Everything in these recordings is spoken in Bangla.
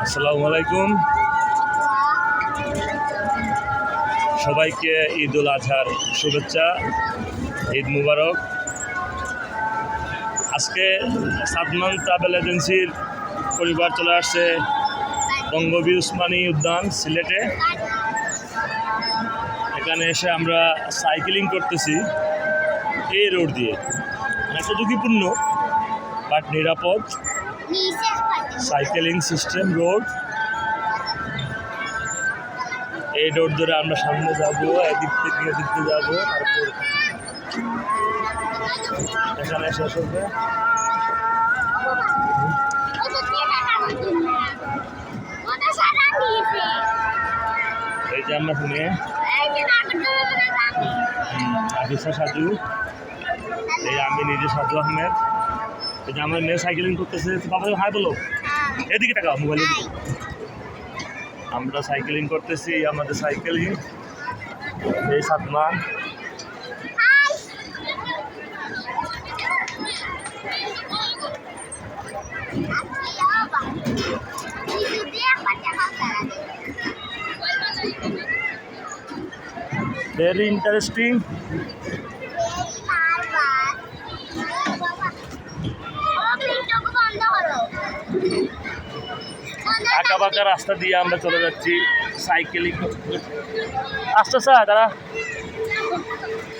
আসসালামু আলাইকুম, সবাইকে ঈদ উল আজহার শুভেচ্ছা। ঈদ মুবারক। আজকে সাদমান ট্রাভেল এজেন্সির পরিবার চলে আসছে বঙ্গবীর উসমানী উদ্যান সিলেটে। এখানে এসে আমরা সাইকেলিং করতেছি এই রোড দিয়ে। অনেকটা ঝুঁকিপূর্ণ বাট নিরাপদ সাইকেলিং সিস্টেম রোড। এই রোড ধরে আমরা সামনে যাবো, এদিক থেকে এদিকে যাবো, তারপর এখানে শেষ হবে। এই যে আমরা শুনে আফিসা সাজু, এই আমি নিজে সাজু আহমেদ। এই যে আমার মেয়ে সাইকেলিং করতেছে। বাবা হাই বলো, এদিকে টাকা মোবাইলে। আমরা সাইকেলিং করতেছি, আমাদের সাইকেলিং। এই সাদমান ভেরি ইন্টারেস্টিং। আঁকা বাঁকা রাস্তা দিয়ে আমরা চলে যাচ্ছি সাইকেলিং। আস্তে আস্তে দাঁড়া,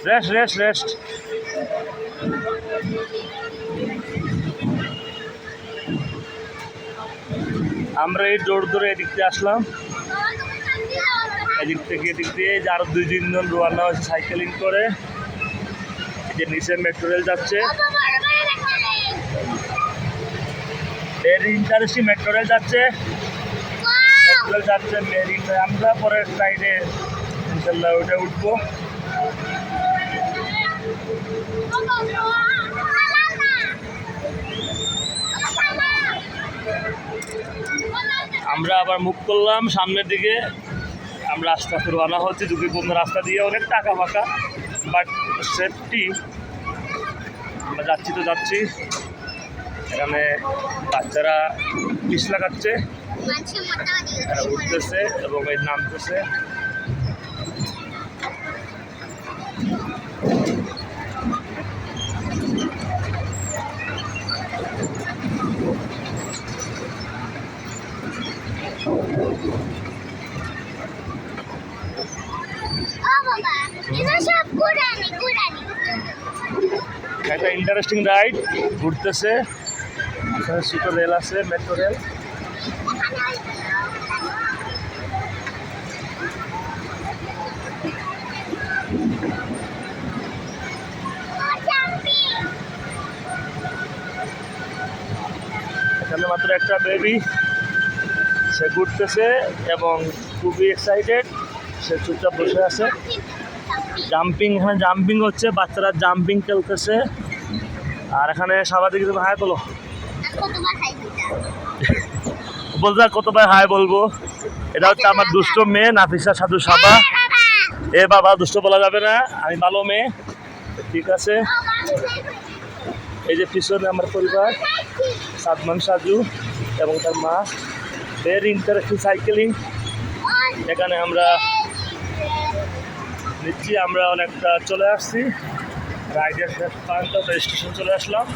রেস্ট রেস্ট রেস্ট। আমরা এই জোর ধরে এদিক দিয়ে আসলাম, এদিক থেকে এদিক দিয়ে যে আরো 2-3 জন রওনা হয়েছে সাইকেলিং করে। যে নিচে মেট্রো রেল যাচ্ছে, ভেরি ইন্টারেস্টিং। মেট্রো রেল যাচ্ছে, মেট্রো রেল যাচ্ছে ভেরি। আমরা পরের সাইডে ইনশাল্লাহ ওটা উঠবো। আমরা আবার মুখ করলাম সামনের দিকে। আমরা আস্তে আস্তে রওনা হচ্ছি ঝুঁকিপূর্ণ রাস্তা দিয়ে, অনেক টাকা ফাঁকা বাট সেফটি। আমরা যাচ্ছি তো যাচ্ছি। এখানে বাচ্চারা পিস লাগাচ্ছে, এরা উঠতেছে এবং এই নামতেছে। একটা ইন্টারেস্টিং রাইড ঘুরতেছে। এখানে ছোট রেল আছে, মেট্রো রেল। এখানে মাত্র একটা বেবি, সে ঘুরতেছে এবং খুবই এক্সাইটেড। সে চুপচাপ বসে আছে। জাম্পিং, এখানে জাম্পিং হচ্ছে, বাচ্চারা জাম্পিং খেলতেছে। আর এখানে সবাই কিছু হাই বলো, বলতে কতবার হাই বলবো। এটা হচ্ছে আমার দুষ্ট মেয়ে নাফিসা সাধু সাবা। এ বাবা, দুষ্ট বলা যাবে না, আমি ভালো মেয়ে, ঠিক আছে। এই যে পিছনে আমার পরিবার, সাদমান সাজু এবং তার মা। Very interesting cycling. এখানে আমরা নিচ্ছি, আমরা অনেকটা চলে আসছি রাইডের শেষ পর্যন্ত, স্টেশন চলে আসলাম।